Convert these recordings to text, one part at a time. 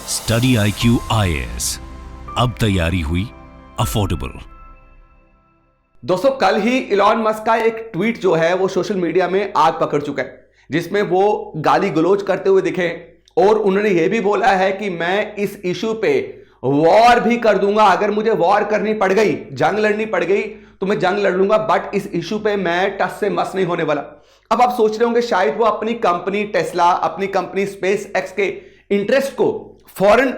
Study IQ IAS, अब तैयारी हुई अफोर्डेबल। दोस्तों, कल ही इलॉन मस्क का एक ट्वीट जो है वो सोशल मीडिया में आग पकड़ चुका है, जिसमें वो गाली गलौज करते हुए दिखे और उन्होंने ये भी बोला है कि मैं इस इशू पे वॉर भी कर दूंगा। अगर मुझे वॉर करनी पड़ गई, जंग लड़नी पड़ गई तो मैं जंग लड़ लूंगा, बट इस इशू पे मैं टस से मस नहीं होने वाला। अब आप सोच रहे होंगे शायद वो अपनी कंपनी टेस्ला, अपनी कंपनी स्पेस एक्स के इंटरेस्ट को फॉरेन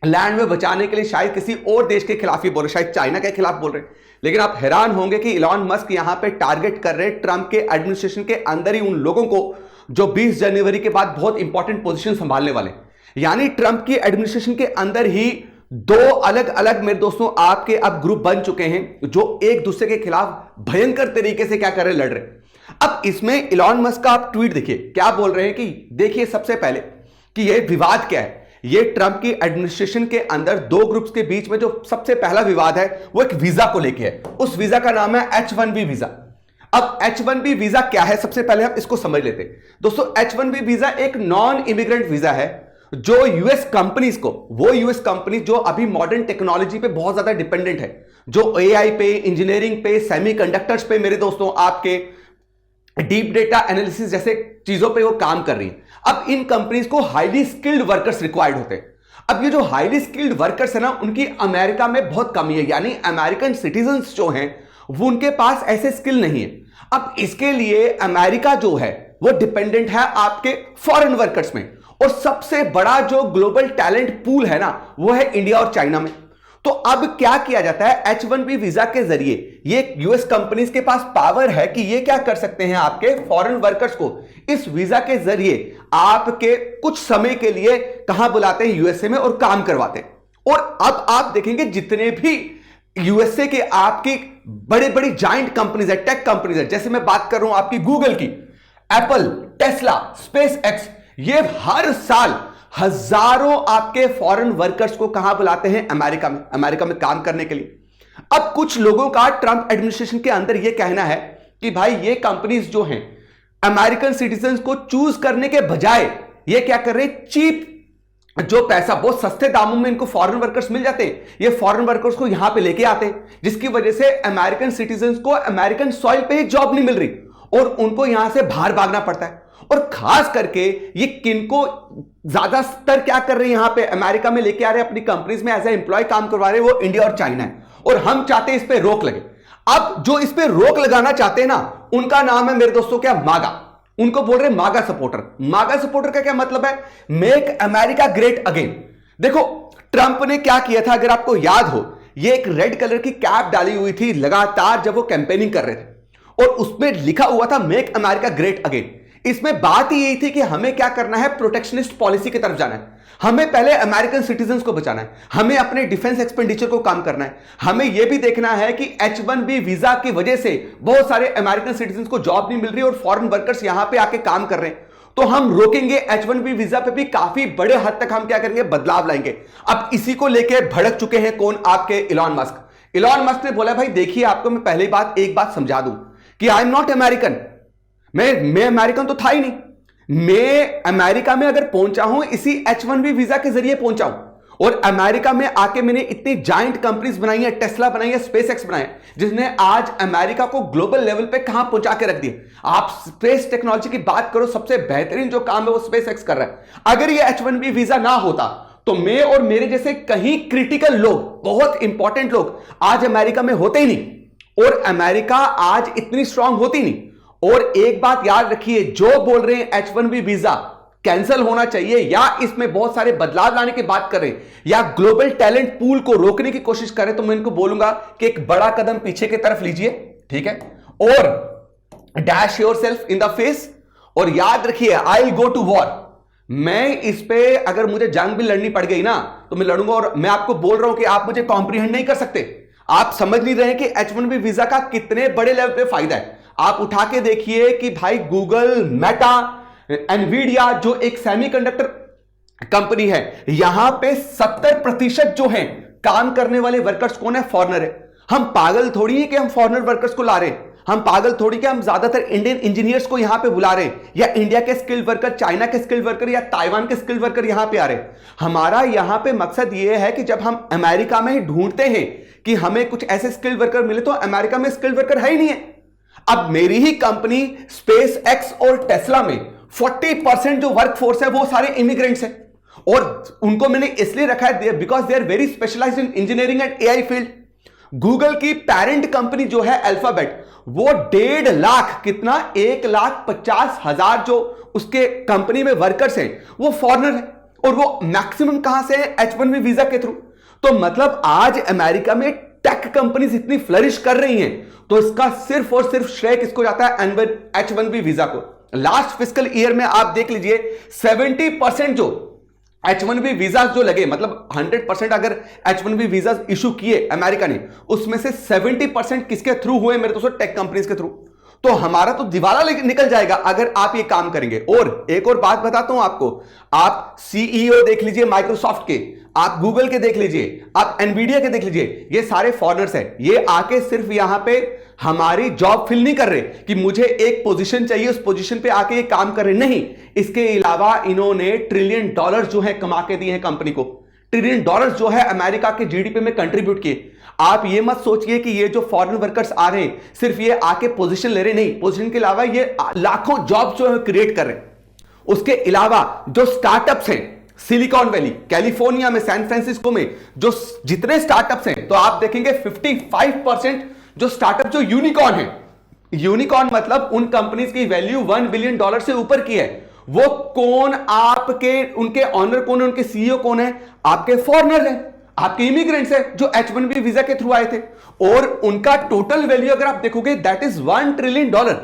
लैंड में बचाने के लिए शायद किसी और देश के खिलाफ ही बोल रहे, शायद चाइना के खिलाफ बोल रहे। लेकिन आप हैरान होंगे कि इलॉन मस्क यहां पे टारगेट कर रहे हैं ट्रंप के एडमिनिस्ट्रेशन के अंदर ही उन लोगों को जो 20 जनवरी के बाद बहुत इंपॉर्टेंट पोजीशन संभालने वाले। यानी ट्रंप की एडमिनिस्ट्रेशन के अंदर ही दो अलग अलग, मेरे दोस्तों, आपके अब ग्रुप बन चुके हैं जो एक दूसरे के खिलाफ भयंकर तरीके से क्या कर रहे, लड़ रहे। अब इसमें इलॉन मस्क का आप ट्वीट देखिए, क्या बोल रहे हैं कि देखिए सबसे पहले कि यह विवाद क्या है। ये ट्रंप की एडमिनिस्ट्रेशन के अंदर दो ग्रुप्स के बीच में जो सबसे पहला विवाद है वो एक वीजा को लेके है। उस वीजा का नाम है H1B वीजा। अब H1B वीजा क्या है, सबसे पहले हम इसको समझ लेते हैं। दोस्तों, H1B वीजा एक नॉन इमिग्रेंट वीजा है जो यूएस कंपनीज को, वो यूएस कंपनी जो अभी मॉडर्न टेक्नोलॉजी पे बहुत ज्यादा डिपेंडेंट है, जो AI पे, इंजीनियरिंग पे, सेमीकंडक्टर्स पे, मेरे दोस्तों, आपके डीप डेटा एनालिसिस जैसे चीजों पे वो काम कर रही है। अब इन कंपनीज को हाईली स्किल्ड वर्कर्स रिक्वायर्ड होते हैं। अब ये जो हाईली स्किल्ड वर्कर्स है ना, उनकी अमेरिका में बहुत कमी है, यानी अमेरिकन सिटीजन्स जो हैं वो उनके पास ऐसे स्किल नहीं है। अब इसके लिए अमेरिका जो है वो डिपेंडेंट है आपके फॉरेन वर्कर्स में, और सबसे बड़ा जो ग्लोबल टैलेंट पूल है ना वो है इंडिया और चाइना में। तो अब क्या किया जाता है, H1B वीजा के जरिए ये यूएस कंपनीज के पास पावर है कि ये क्या कर सकते हैं, आपके फॉरेन वर्कर्स को इस वीजा के जरिए आपके कुछ समय के लिए कहां बुलाते हैं, यूएसए में, और काम करवाते हैं। और अब आप देखेंगे जितने भी यूएसए के आपकी बड़े बड़ी जाइंट कंपनीज है, टेक कंपनीज है, जैसे मैं बात कर रहा हूं आपकी गूगल की, एप्पल, टेस्ला, स्पेस एक्स, ये हर साल हजारों आपके फॉरेन वर्कर्स को कहां बुलाते हैं, अमेरिका में काम करने के लिए। अब कुछ लोगों का ट्रंप एडमिनिस्ट्रेशन के अंदर यह कहना है कि भाई ये कंपनीज जो हैं अमेरिकन सिटीजन्स को चूज करने के बजाय ये क्या कर रहे हैं, चीप जो पैसा, बहुत सस्ते दामों में इनको फॉरेन वर्कर्स मिल जाते हैं, ये फॉरेन वर्कर्स को यहां पे लेके आते हैं, जिसकी वजह से अमेरिकन सिटीजन्स को अमेरिकन सॉइल पे ही जॉब नहीं मिल रही और उनको यहां से बाहर भागना पड़ता है। और खास करके ये किनको ज्यादा स्तर क्या कर रहे हैं, यहां पे अमेरिका में लेके आ रहे हैं अपनी कंपनीज में एज ए एम्प्लॉय काम करवा रहे हैं, वो इंडिया और चाइना है। और हम चाहते हैं इस पे रोक लगे। अब जो इस पे रोक लगाना चाहते हैं ना, उनका नाम है, मेरे दोस्तों, क्या, मागा। उनको बोल रहे हैं मागा सपोर्टर। मागा सपोर्टर का क्या मतलब है, मेक अमेरिका ग्रेट अगेन। देखो ट्रंप ने क्या किया था, अगर आपको याद हो, ये एक रेड कलर की कैप डाली हुई थी लगातार जब वो कैंपेनिंग कर रहे थे, और उसमें लिखा हुआ था मेक अमेरिका ग्रेट अगेन। इसमें बात ही यही थी कि हमें क्या करना है, प्रोटेक्शनिस्ट पॉलिसी की तरफ जाना है। हमें पहले अमेरिकन सिटीजन्स को बचाना है, हमें अपने डिफेंस एक्सपेंडिचर को काम करना है, हमें यह भी देखना है कि H1B वीजा की वजह से बहुत सारे अमेरिकन सिटीजन्स को जॉब नहीं मिल रही और फॉरेन वर्कर्स यहां पे आके काम कर रहे हैं। तो हम रोकेंगे, H1B वीजा पे भी काफी बड़े हद तक हम क्या करेंगे, बदलाव लाएंगे। अब इसी को लेकर भड़क चुके हैं कौन, आपके इलॉन मस्क। इलॉन मस्क ने बोला भाई देखिए, आपको मैं पहली बात एक बात समझा दूं कि आई एम नॉट अमेरिकन। मैं अमेरिकन तो था ही नहीं। मैं अमेरिका में अगर पहुंचा हूं इसी H1B वीजा के जरिए पहुंचा हूं, और अमेरिका में आके मैंने इतनी जाइंट कंपनीज बनाई है, टेस्ला बनाई है, स्पेस एक्स बनाए, जिसने आज अमेरिका को ग्लोबल लेवल पे कहां पहुंचा के रख दिया। आप स्पेस टेक्नोलॉजी की बात करो, सबसे बेहतरीन जो काम है वो स्पेस एक्स कर रहा है। अगर ये H1B वीजा ना होता तो मैं और मेरे जैसे कहीं क्रिटिकल लोग, बहुत इंपॉर्टेंट लोग आज अमेरिका में होते ही नहीं, और अमेरिका आज इतनी स्ट्रांग होती नहीं। और एक बात याद रखिए, जो बोल रहे हैं H1B वीजा कैंसिल होना चाहिए या इसमें बहुत सारे बदलाव लाने की बात करें या ग्लोबल टैलेंट पूल को रोकने की कोशिश करें, तो मैं इनको बोलूंगा कि एक बड़ा कदम पीछे की तरफ लीजिए, ठीक है, और dash yourself in the face, और याद रखिए I will go to war. मैं इस पे अगर मुझे जंग भी लड़नी पड़ गई ना तो मैं लड़ूंगा, और मैं आपको बोल रहा हूं कि आप मुझे कॉम्प्रीहेंड नहीं कर सकते। आप समझ नहीं रहे कि H1B वीजा का कितने बड़े लेवल पे फायदा है। आप उठा के देखिए कि भाई गूगल, मेटा, एनवीडिया जो एक सेमीकंडक्टर कंपनी है, यहां पे 70% जो हैं काम करने वाले वर्कर्स कौन है, फॉरेनर है। हम पागल थोड़ी है कि हम फॉरेनर वर्कर्स को ला रहे हैं। हम पागल थोड़ी कि हम ज्यादातर इंडियन इंजीनियर्स को यहां पे बुला रहे हैं, या इंडिया के स्किल्ड वर्कर, चाइना के स्किल्ड वर्कर, या ताइवान के स्किल्ड वर्कर यहां पे आ रहे हैं। हमारा यहां पे मकसद यह है कि जब हम अमेरिका में ही ढूंढते हैं कि हमें कुछ ऐसे स्किल्ड वर्कर मिले, तो अमेरिका में स्किल्ड वर्कर है ही नहीं है। अब मेरी ही कंपनी स्पेस एक्स और टेस्ला में 40% जो वर्कफोर्स है वो सारे इमिग्रेंट्स हैं, और उनको मैंने इसलिए रखा है because they are very specialised in engineering and AI field. Google की पेरेंट कंपनी जो है अल्फाबेट, वो 1.5 लाख, कितना 1,50,000 जो उसके कंपनी में वर्कर्स हैं वो फॉरेनर हैं, और वो मैक्सिमम कहां से है? H1B वीजा के थ्रू। तो मतलब आज अमेरिका में टेक कंपनीज इतनी फ्लरिश कर रही हैं, तो इसका सिर्फ और सिर्फ श्रेय किसको जाता है? H1B वीजा को। लास्ट फिस्कल ईयर में आप देख लीजिए 70% जो H1B वीजा जो लगे, मतलब 100% अगर H1B वीजा इशू किए अमेरिका ने, उसमें से 70% किसके थ्रू हुए मेरे दोस्तों? टेक कंपनीज के थ्रू। तो हमारा तो दिवाला निकल जाएगा अगर आप ये काम करेंगे। और एक और बात बताता हूं आपको, आप सीईओ देख लीजिए माइक्रोसॉफ्ट के, आप गूगल के देख लीजिए, आप एनवीडिया के देख लीजिए, ये सारे फॉरेनर्स हैं। ये आके सिर्फ यहां पे हमारी जॉब फिल नहीं कर रहे कि मुझे एक पोजीशन चाहिए, उस पोजीशन पे आके ये काम कर रहे, नहीं। इसके अलावा इन्होंने $1 ट्रिलियन जो है कमा के दिए हैं कंपनी को। $1 ट्रिलियन जो है अमेरिका के जीडीपी में कंट्रीब्यूट किए। आप ये मत सोचिए कि ये जो फॉरेन वर्कर्स आ रहे हैं सिर्फ ये आके पोजीशन ले रहे, नहीं, पोजीशन के अलावा ये लाखों जॉब जो है क्रिएट कर रहे हैं। उसके अलावा जो स्टार्टअप्स हैं सिलिकॉन वैली, कैलिफोर्निया में, सैन फ्रांसिस्को में जो जितने स्टार्टअप्स हैं, तो आप देखेंगे 55% जो स्टार्टअप जो यूनिकॉर्न है, यूनिकॉर्न मतलब उन कंपनीज की वैल्यू $1 बिलियन से ऊपर की है, वो कौन? आपके उनके ऑनर कौन है, उनके सीईओ कौन है? आपके फॉरेनर हैं, आपके इमिग्रेंट्स हैं जो H1B वीजा के थ्रू आए थे, और उनका टोटल वैल्यू अगर आप देखोगे दैट इज $1 ट्रिलियन।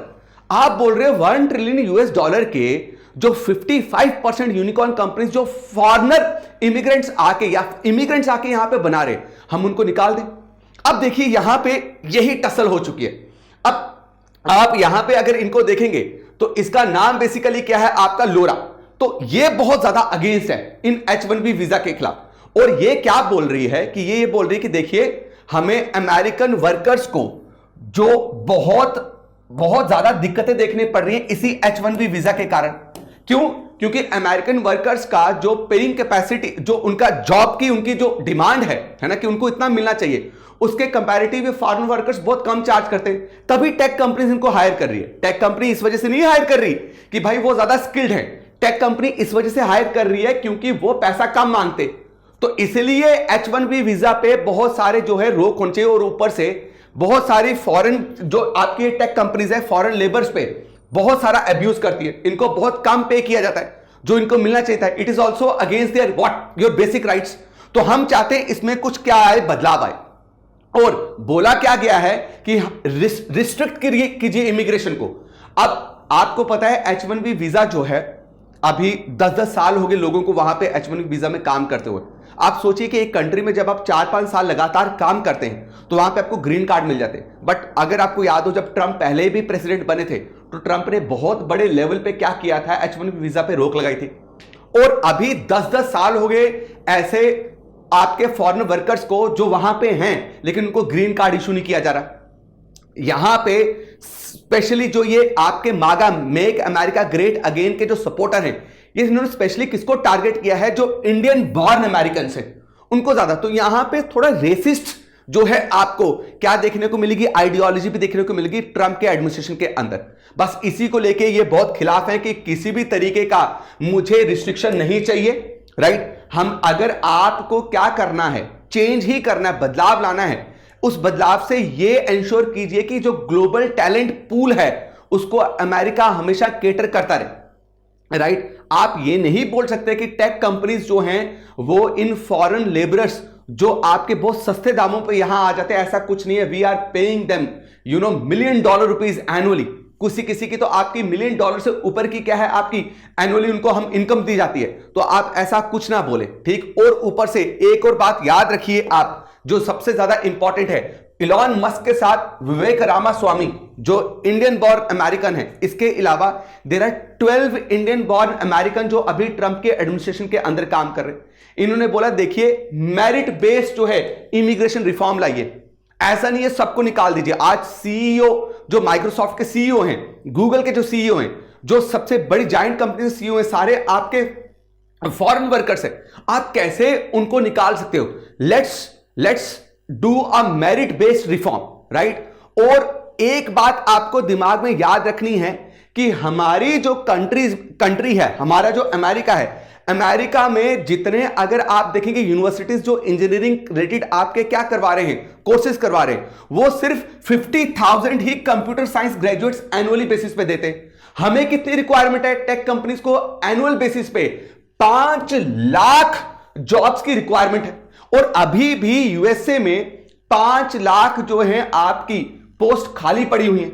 आप बोल रहे हो $1 ट्रिलियन के जो 55% यूनिकॉर्न कंपनीज जो फॉरेनर इमिग्रेंट्स आके या इमिग्रेंट्स आके यहां पे बना रहे, हम उनको निकाल दें। अब देखिए यहां पे यही टसल हो चुकी है। अब आप यहां पे अगर इनको देखेंगे तो इसका नाम बेसिकली क्या है? आपका लोरा। तो ये बहुत ज्यादा अगेंस्ट है इन H1B वीजा के खिलाफ, और ये क्या बोल रही है कि ये बोल रही है कि देखिए हमें अमेरिकन वर्कर्स को जो बहुत ज्यादा दिक्कतें देखने पड़ रही है इसी H1B वीजा के कारण। क्यों? क्योंकि अमेरिकन वर्कर्स का जो पेइंग कैपेसिटी, जो उनका जॉब की उनकी जो डिमांड है ना, कि उनको इतना मिलना चाहिए, उसके कंपैरेटिव फॉरेन वर्कर्स बहुत कम चार्ज करते हैं। तभी टेक कंपनीज इनको हायर कर रही है। टेक कंपनी इस वजह से नहीं हायर कर रही कि भाई वो ज्यादा स्किल्ड है, टेक कंपनी इस वजह से हायर कर रही है क्योंकि वो पैसा कम मांगते। तो इसलिए H1B वीजा पे बहुत सारे जो है रोक होने चाहिए, और ऊपर से बहुत सारी फॉरेन जो आपकी टेक कंपनीज है फॉरेन लेबर्स पे बहुत सारा अब्यूज करती है, इनको बहुत कम पे किया जाता है जो इनको मिलना चाहिए था। It is also against their what your basic rights. तो हम चाहते हैं इसमें कुछ क्या आए, बदलाव आए। और बोला क्या गया है कि रिस्ट्रिक्ट कीजिए इमिग्रेशन को। अब आपको पता है H1B वीजा जो है अभी 10-10 साल हो गए लोगों को वहां पे H1B वीजा में काम करते हुए। आप सोचिए कि एक कंट्री में जब आप 4-5 साल लगातार काम करते हैं तो वहां पे आपको ग्रीन कार्ड मिल जाते हैं। बट अगर आपको याद हो जब ट्रंप पहले भी प्रेसिडेंट बने थे तो ट्रंप ने बहुत बड़े लेवल पे क्या किया था, H1B वीजा पे रोक लगाई थी। और अभी 10-10 साल हो गए ऐसे आपके फॉरेन वर्कर्स को जो वहां पे हैं लेकिन उनको ग्रीन कार्ड इशू नहीं किया जा रहा। यहां पे स्पेशली जो ये आपके मागा मेक अमेरिका ग्रेट अगेन के जो सपोर्टर हैं, ये इन्होंने स्पेशली किसको टारगेट किया है? जो इंडियन बॉर्न अमेरिकन है उनको ज्यादा। तो यहां पे थोड़ा रेसिस्ट जो है आपको क्या देखने को मिलेगी, आइडियोलॉजी भी देखने को मिलेगी ट्रंप के एडमिनिस्ट्रेशन के अंदर। बस इसी को लेके ये बहुत खिलाफ है कि किसी भी तरीके का मुझे रिस्ट्रिक्शन नहीं चाहिए, राइट। हम अगर आपको क्या करना है, चेंज ही करना है, बदलाव लाना है, उस बदलाव से ये इंश्योर कीजिए कि जो ग्लोबल टैलेंट पूल है उसको अमेरिका हमेशा केटर करता रहे, राइट। आप ये नहीं बोल सकते कि टेक कंपनीज जो हैं वो इन फॉरेन लेबरर्स जो आपके बहुत सस्ते दामों पे यहां आ जाते हैं, ऐसा कुछ नहीं है। We are paying them $1 million annually. किसी की तो आपकी $1 मिलियन से ऊपर की क्या है आपकी एनुअली उनको हम इनकम दी जाती है। तो आप ऐसा कुछ ना बोले, ठीक। और ऊपर से एक और बात याद रखिए आप, जो सबसे ज्यादा इंपॉर्टेंट है, इलॉन मस्क के साथ विवेक रामास्वामी जो इंडियन बॉर्न अमेरिकन है, इसके अलावा there are 12 Indian born American जो अभी ट्रंप के एडमिनिस्ट्रेशन के अंदर काम कर रहे हैं। इन्होंने बोला देखिए मेरिट बेस्ड जो है इमिग्रेशन रिफॉर्म लाइए। ऐसा नहीं है सबको निकाल दीजिए। आज सीईओ जो माइक्रोसॉफ्ट के सीईओ हैं, गूगल के जो सीईओ हैं, जो सबसे बड़ी जायंट कंपनी के सीईओ हैं, सारे आपके फॉरेन वर्कर्स हैं। आप कैसे उनको निकाल सकते हो? Let's do a merit based reform, right? और एक बात आपको दिमाग में याद रखनी है कि हमारी जो कंट्री है, हमारा जो अमेरिका है, अमेरिका में जितने अगर आप देखेंगे यूनिवर्सिटीज जो इंजीनियरिंग रिलेटेड आपके क्या करवा रहे हैं, कोर्सेज करवा रहे हैं, वो सिर्फ 50,000 ही computer science graduates annually basis पे देते हैं। हमें कितनी रिक्वायरमेंट है टेक कंपनीज को? एनुअल बेसिस पे 5 लाख जॉब्स की रिक्वायरमेंट है। और अभी भी यूएसए में 5 लाख जो है आपकी पोस्ट खाली पड़ी हुई है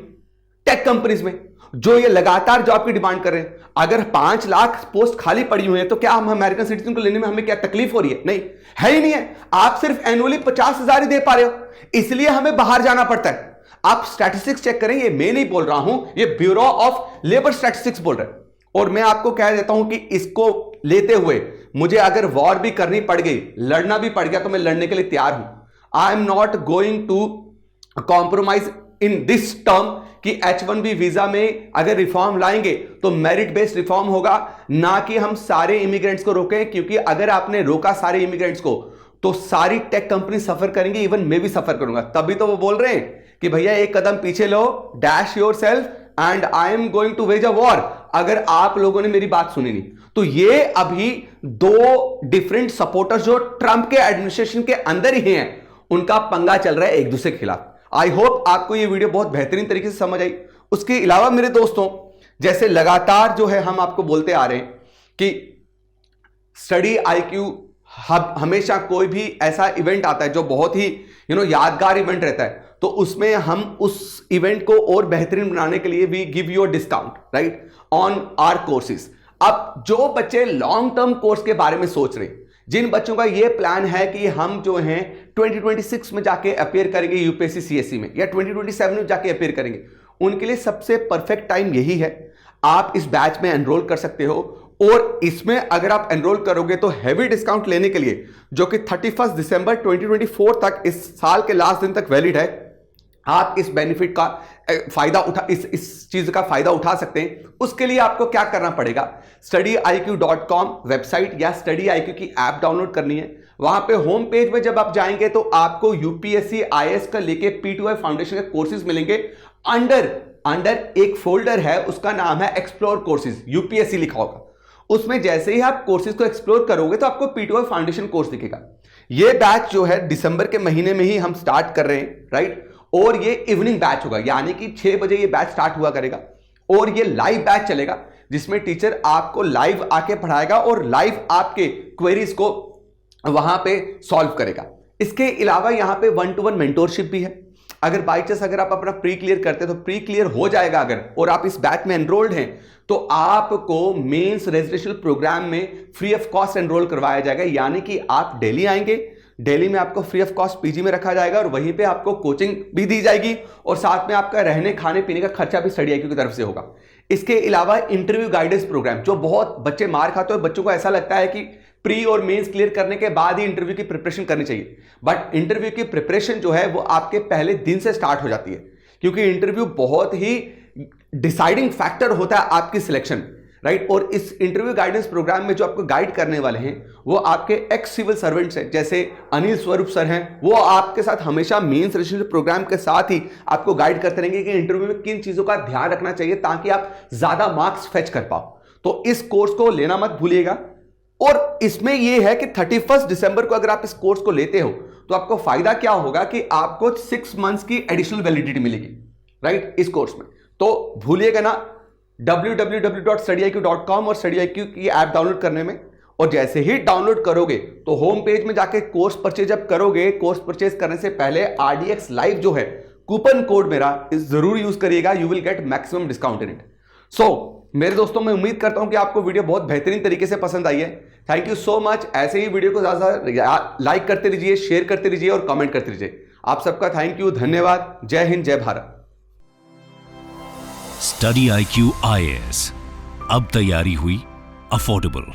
टेक कंपनीज में, जो ये लगातार जॉब की डिमांड कर रहे हैं। अगर 5 लाख पोस्ट खाली पड़ी हुई है तो क्या हम अमेरिकन सिटीजन को लेने में हमें क्या तकलीफ हो रही है? नहीं, है ही नहीं है। आप सिर्फ एनुअली 50,000 ही दे पा रहे हो, इसलिए हमें बाहर जाना पड़ता है। आप स्टैटिस्टिक्स चेक करें, ये मैं नहीं बोल रहा हूं, ये ब्यूरो ऑफ लेबर स्टैटिस्टिक्स बोल रहे हैं। और मैं आपको कह देता हूं कि इसको लेते हुए मुझे अगर वॉर भी करनी पड़ गई, लड़ना भी पड़ गया, तो मैं लड़ने के लिए तैयार हूं। I am not going to compromise in this term कि H1B वीजा में अगर रिफॉर्म लाएंगे तो मेरिट बेस्ड रिफॉर्म होगा, ना कि हम सारे इमिग्रेंट्स को रोकें। क्योंकि अगर आपने रोका सारे इमिग्रेंट्स को तो सारी टेक कंपनी सफर करेंगे, इवन मैं भी सफर करूंगा। तभी तो वो बोल रहे हैं कि भैया एक कदम पीछे लो, dash yourself and I am going to wage a war. अगर आप लोगों ने मेरी बात सुनी नहीं तो ये अभी 2 डिफरेंट सपोर्टर्स जो ट्रंप के एडमिनिस्ट्रेशन के अंदर ही हैं, उनका पंगा चल रहा है एक दूसरे के खिलाफ। आई होप आपको ये वीडियो बहुत बेहतरीन तरीके से समझ आई। उसके अलावा मेरे दोस्तों, जैसे लगातार जो है हम आपको बोलते आ रहे हैं कि स्टडी IQ हब, हमेशा कोई भी ऐसा इवेंट आता है जो बहुत ही यादगार इवेंट रहता है, तो उसमें हम उस इवेंट को और बेहतरीन बनाने के लिए we give you a discount, right, on our courses. अब जो बच्चे लॉन्ग टर्म कोर्स के बारे में सोच रहे हैं, जिन बच्चों का ये प्लान है कि हम जो हैं 2026 में जाके अपीयर करेंगे यूपीएससी CSE में, या 2027 में जाके अपीयर करेंगे, उनके लिए सबसे परफेक्ट टाइम यही है। आप इस बैच में एनरोल कर सकते हो। और इसमें अगर आप एनरोल करोगे तो हैवी डिस्काउंट लेने के लिए, जो कि 31 दिसंबर 2024 तक, इस साल के लास्ट दिन तक वैलिड है, आप इस बेनिफिट का फायदा उठा इस चीज का फायदा उठा सकते हैं। उसके लिए आपको क्या करना पड़ेगा? studiiq.com वेबसाइट या StudyIQ की ऐप डाउनलोड करनी है। वहां पे होम पेज में जब आप जाएंगे तो आपको UPSC IAS का लेके P2I फाउंडेशन के कोर्सेज मिलेंगे। अंडर एक फोल्डर है, उसका नाम है एक्सप्लोर कोर्सेज, UPSC लिखा होगा। उसमें जैसे ही आप कोर्सेज को एक्सप्लोर करोगे तो आपको P2I फाउंडेशन कोर्स दिखेगा। ये बैच जो है दिसंबर के महीने में ही हम स्टार्ट कर रहे हैं, राइट? और ये इवनिंग बैच होगा, यानी कि 6 बजे ये बैच स्टार्ट हुआ करेगा। और ये लाइव बैच चलेगा जिसमें टीचर आपको लाइव आके पढ़ाएगा और लाइव आपके क्वेरीज को वहां पे सॉल्व करेगा। इसके अलावा यहां पे 1-to-1 मेंटोरशिप भी है। अगर बाई चांस अगर आप अपना प्री क्लियर करते हैं तो प्री क्लियर हो जाएगा अगर, और आप इस बैच में एनरोल्ड हैं, तो आपको मेंस रेजिडेंशियल प्रोग्राम में फ्री ऑफ कॉस्ट एनरोल करवाया जाएगा। यानी कि आप दिल्ली आएंगे, दिल्ली में आपको फ्री ऑफ कॉस्ट पीजी में रखा जाएगा और वहीं पे आपको कोचिंग भी दी जाएगी और साथ में आपका रहने खाने पीने का खर्चा भी StudyIQ की तरफ से होगा। इसके अलावा इंटरव्यू गाइडेंस प्रोग्राम, जो बहुत बच्चे मार खाते हैं, बच्चों को ऐसा लगता है कि प्री और मेंस क्लियर करने के बाद ही इंटरव्यू की प्रिपरेशन करनी चाहिए, बट इंटरव्यू की प्रिपरेशन जो है वो आपके पहले दिन से स्टार्ट हो जाती है, क्योंकि इंटरव्यू बहुत ही डिसाइडिंग फैक्टर होता है आपकी सिलेक्शन, राइट? और इस इंटरव्यू गाइडेंस प्रोग्राम में जो आपको गाइड करने वाले हैं वो आपके एक्स सिविल सर्वेंट्स हैं, जैसे अनिल स्वरूप सर हैं। वो आपके साथ हमेशा मेंस रेजिडेंशियल प्रोग्राम के साथ ही आपको गाइड करते रहेंगे कि इंटरव्यू में किन चीजों का ध्यान रखना चाहिए ताकि आप ज्यादा मार्क्स फेच कर पाओ। तो इस कोर्स को लेना मत भूलिएगा। और इसमें यह है कि 31 दिसंबर को अगर आप इस कोर्स को लेते हो तो आपको फायदा क्या होगा कि आपको 6 मंथ्स की एडिशनल वैलिडिटी मिलेगी, राइट, इस कोर्स में। तो भूलिएगा ना www.studiiq.com और StudyIQ की ऐप डाउनलोड करने में। और जैसे ही डाउनलोड करोगे तो होम पेज में जाके कोर्स परचेज जब करोगे, कोर्स परचेज करने से पहले RDX लाइव जो है कूपन कोड मेरा जरूर यूज करिएगा, you will get maximum discount in it. So मेरे दोस्तों, मैं उम्मीद करता हूं कि आपको वीडियो बहुत बेहतरीन तरीके से पसंद आई है। Thank you so much. ऐसे ही वीडियो को ज्यादा लाइक करते रहिए, शेयर करते रहिए और कमेंट करते रहिए। आप सबका थैंक यू, धन्यवाद। जय हिंद, जय भारत। StudyIQ IAS, अब तैयारी हुई अफोर्डेबल।